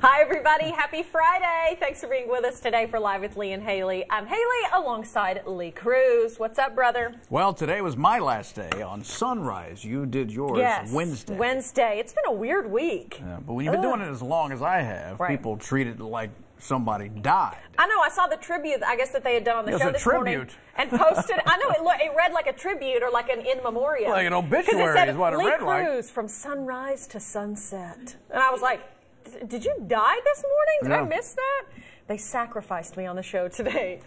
Hi, everybody. Happy Friday. Thanks for being with us today for Live with Lee and Haley. I'm Haley alongside Lee Cruz. What's up, brother? Well, today was my last day on Sunrise. You did yours Wednesday. Wednesday. It's been a weird week. Yeah, but when you've been doing it as long as I have, people treat it like somebody died. I know. I saw the tribute, I guess, that they had done on the show this morning. And posted, I know, it read like a tribute or like an in memoriam. Like an obituary said, is what it read like. Lee Cruz from sunrise to sunset. And I was like, did you die this morning? Did I miss that? They sacrificed me on the show today.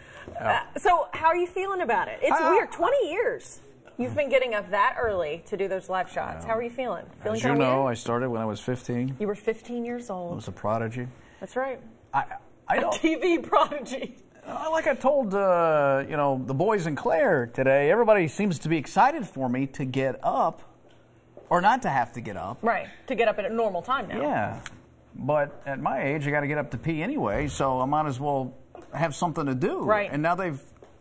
So how are you feeling about it? It's weird. 20 years. You've been getting up that early to do those live shots. How are you feeling? Feeling As you know, I started when I was 15. You were 15 years old. I was a prodigy. That's right. I don't, TV prodigy. Like I told, you know, the boys in Claire today, everybody seems to be excited for me to get up, or not to have to get up. Right, to get up at a normal time now. Yeah, but at my age, I got to get up to pee anyway, so I might as well have something to do. Right. And now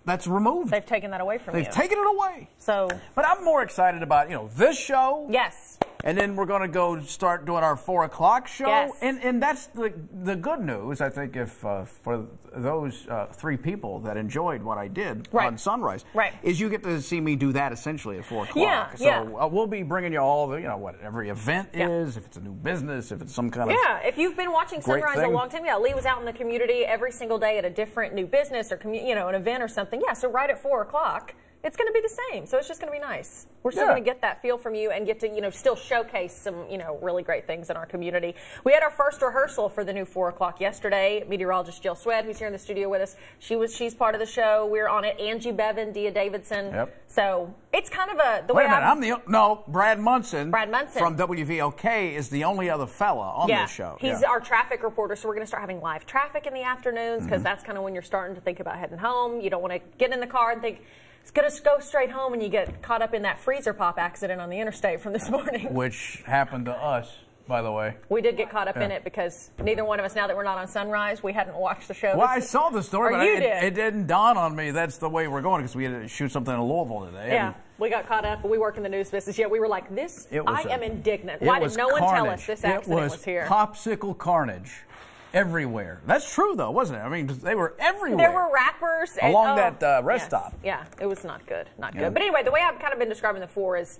that's removed. They've taken that away from you. They've taken it away. So. But I'm more excited about, you know, this show. Yes. And then we're going to go start doing our 4 o'clock show. Yes. And that's the good news, I think, if for those 3 people that enjoyed what I did on Sunrise, is you get to see me do that essentially at 4 o'clock. So we'll be bringing you all the, you know, what every event is, if it's a new business, if it's some kind of if you've been watching Sunrise a long time, Lee was out in the community every single day at a different new business or, you know, an event or something. Yeah, so right at 4 o'clock. It's going to be the same, so it's just going to be nice. We're still going to get that feel from you and get to, you know, still showcase some, you know, really great things in our community. We had our first rehearsal for the new 4 o'clock yesterday. Meteorologist Jill Swed, who's here in the studio with us, she's part of the show. We're on it. Angie Bevan, Dia Davidson. Yep. So it's kind of a Wait a minute, Brad Munson. Brad Munson from WVLK is the only other fella on this show. He's our traffic reporter, so we're going to start having live traffic in the afternoons because that's kind of when you're starting to think about heading home. You don't want to get in the car and think, it's going to go straight home and you get caught up in that freezer pop accident on the interstate from this morning. Which happened to us, by the way. We did get caught up in it because neither one of us, now that we're not on Sunrise, we hadn't watched the show. Well, I saw the story, but it didn't dawn on me that's the way we're going because we had to shoot something in Louisville today. Yeah, we got caught up, but we work in the news business. Yeah, we were like, I am indignant. Why did no one tell us this accident was here? Popsicle carnage. Everywhere. That's true, though, wasn't it? I mean, they were everywhere. There were rappers along that rest stop. Yeah, it was not good, not good. But anyway, the way I've kind of been describing the 4 is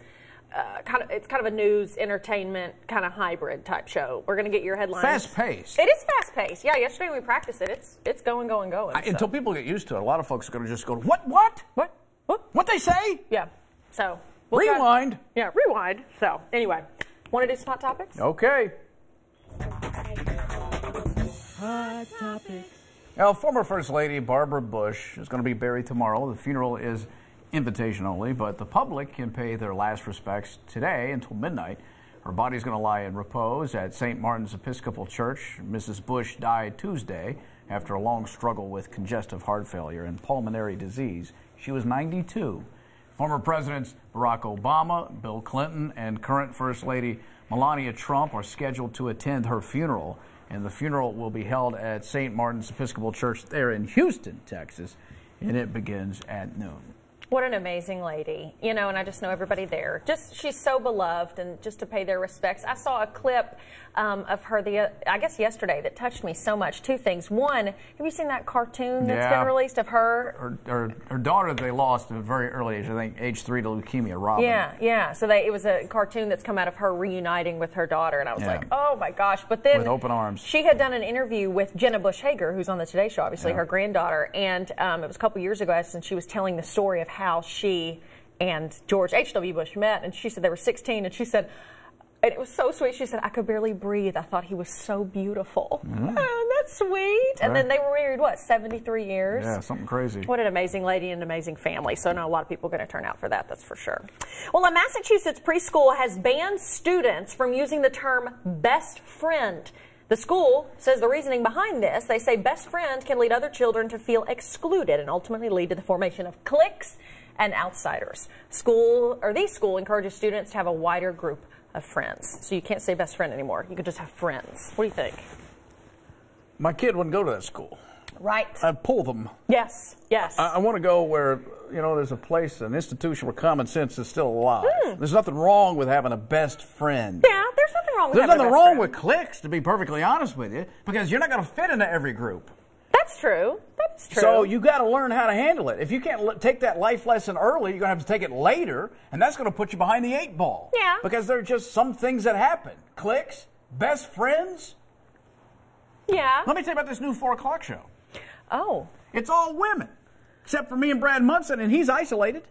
it's kind of a news, entertainment, kind of hybrid type show. We're going to get your headlines. Fast paced. It is fast paced. Yeah, yesterday we practiced it. It's going. Until people get used to it, a lot of folks are going to just go, what they say? Yeah. So rewind. Yeah, rewind. So anyway, want to do some hot topics? Okay. Hot topics. Now, former First Lady Barbara Bush is going to be buried tomorrow. The funeral is invitation only, but the public can pay their last respects today until midnight. Her body is going to lie in repose at St. Martin's Episcopal Church. Mrs. Bush died Tuesday after a long struggle with congestive heart failure and pulmonary disease. She was 92. Former Presidents Barack Obama, Bill Clinton, and current First Lady Melania Trump are scheduled to attend her funeral. And the funeral will be held at St. Martin's Episcopal Church there in Houston, Texas, and it begins at noon. What an amazing lady, you know, and I just know everybody there. She's so beloved, and just to pay their respects. I saw a clip of her, I guess yesterday, that touched me so much. 2 things. One, have you seen that cartoon that's been released of her? Her daughter they lost at a very early age, I think age 3 to leukemia, Robin. Yeah. So it was a cartoon that's come out of her reuniting with her daughter, and I was like, oh my gosh. But then with open arms. She had done an interview with Jenna Bush Hager, who's on the Today Show, obviously her granddaughter, and it was a couple years ago, and she was telling the story of how she and George H.W. Bush met, and she said they were 16, and she said, and it was so sweet, she said, I could barely breathe. I thought he was so beautiful. Oh, that's sweet. And then they were married, what, 73 years? Yeah, something crazy. What an amazing lady and an amazing family. So I know a lot of people are going to turn out for that, that's for sure. Well, a Massachusetts preschool has banned students from using the term best friend. The school says the reasoning behind this, they say best friend can lead other children to feel excluded and ultimately lead to the formation of cliques and outsiders. The school encourages students to have a wider group of friends. So you can't say best friend anymore. You could just have friends. What do you think? My kid wouldn't go to that school. Right. I'd pull them. Yes, yes. I want to go where, there's a place, an institution where common sense is still alive. There's nothing wrong with having a best friend. Yeah, there's nothing wrong with There's having nothing a best wrong friend. with cliques, to be perfectly honest with you, because you're not going to fit into every group. That's true. That's true. So you got to learn how to handle it. If you can't take that life lesson early, you're going to have to take it later, and that's going to put you behind the 8 ball. Yeah. Because there are just some things that happen. Cliques, best friends. Yeah. Let me tell you about this new 4 o'clock show. Oh. It's all women, except for me and Brad Munson, and he's isolated.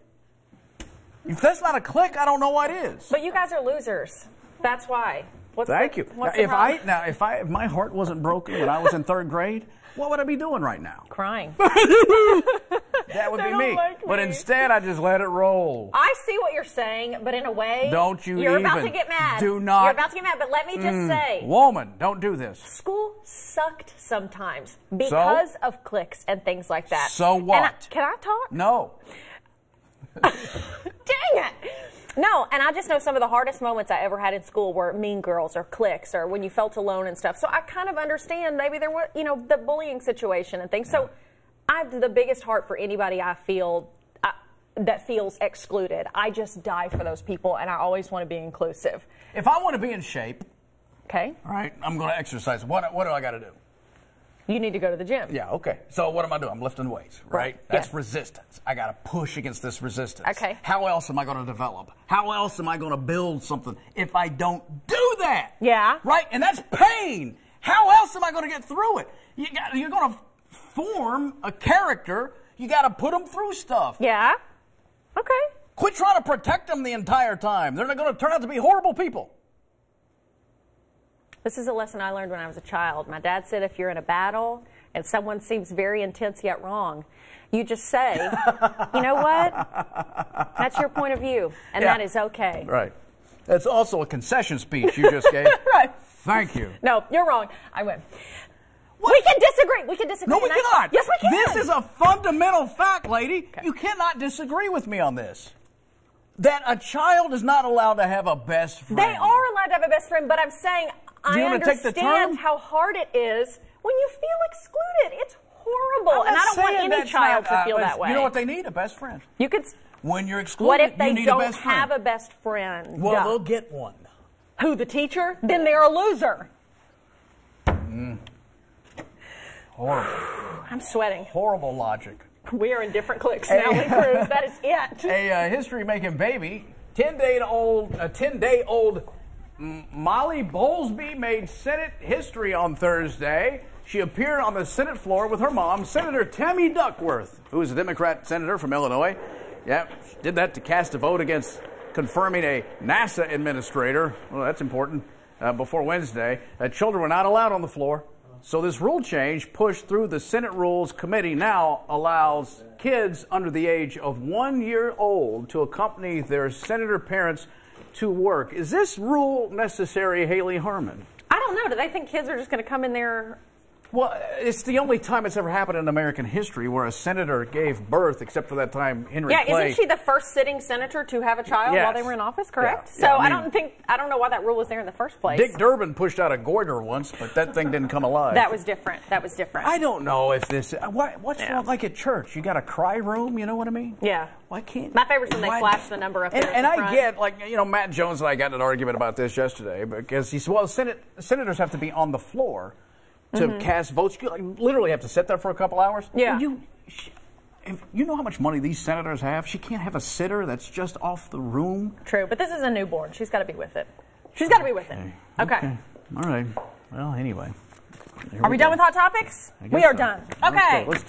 If that's not a clique, I don't know what is. But you guys are losers. That's why. Thank you. What's Now, the problem? if my heart wasn't broken when I was in 3rd grade, what would I be doing right now? Crying. That would They be don't me. like But me. instead, I just let it roll. I see what you're saying, but in a way, Don't you you're about even. to get mad. Do not. You're about to get mad, but let me just say. Woman, don't do this. School sucked sometimes because of cliques and things like that. So what? Can I talk? No. Dang it. No, and I just know some of the hardest moments I ever had in school were mean girls or cliques or when you felt alone and stuff. So I kind of understand maybe there were, the bullying situation and things. So I have the biggest heart for anybody I feel that feels excluded. I just die for those people, and I always want to be inclusive. If I want to be in shape, okay, all right, I'm going to exercise. What do I got to do? You need to go to the gym. Yeah, okay. So what am I doing? I'm lifting weights, right? That's yes. resistance. I got to push against this resistance. Okay. How else am I going to develop? How else am I going to build something if I don't do that? Yeah. Right? And that's pain. How else am I going to get through it? You're going to form a character. You got to put them through stuff. Yeah. Okay. Quit trying to protect them the entire time. They're not going to turn out to be horrible people. This is a lesson I learned when I was a child. My dad said if you're in a battle and someone seems very intense yet wrong, you just say, you know what? That's your point of view, and that is okay. Right. That's also a concession speech you just gave. Right. Thank you. No, you're wrong. I win. What? We can disagree. We can disagree. No, we cannot. Yes, we can. This is a fundamental fact, lady. Okay. You cannot disagree with me on this. That a child is not allowed to have a best friend. They are allowed to have a best friend, but I'm saying I understand how hard it is when you feel excluded. It's horrible, and I don't want any child to feel that way. You know what they need? A best friend. You could. When you're excluded, what if they you need don't a best friend. have a best friend? Well, they'll get one. Who, the teacher? Then they're a loser. Horrible. I'm sweating. Horrible logic. We are in different cliques now, Lee Cruz. That is it. A history-making baby, 10-day-old Molly Bowlesby made Senate history on Thursday. She appeared on the Senate floor with her mom, Senator Tammy Duckworth, who is a Democrat senator from Illinois. Yeah, she did that to cast a vote against confirming a NASA administrator. Well, that's important. Before Wednesday, children were not allowed on the floor. So this rule change pushed through the Senate Rules Committee now allows kids under the age of 1 year old to accompany their senator parents to work. Is this rule necessary, Hayley Harmon? I don't know. Do they think kids are just going to come in there? Well, it's the only time it's ever happened in American history where a senator gave birth, except for that time Henry Clay. Yeah, isn't she the first sitting senator to have a child while they were in office, correct? Yeah. So I don't know why that rule was there in the first place. Dick Durbin pushed out a goiter once, but that thing didn't come alive. That was different. I don't know if this... What's wrong, like at church? You got a cry room, you know what I mean? Yeah. Why can't... My favorite's when they flash the number up there And I get, Matt Jones and I got in an argument about this yesterday, because he said, well, senators have to be on the floor to cast votes. You literally have to sit there for a couple hours. Yeah. You know how much money these senators have? She can't have a sitter that's just off the room. True, but this is a newborn. She's got to be with it. She's got to be with it. Okay. All right. Well, anyway. Are we done with Hot Topics? We are done. Okay. Let's do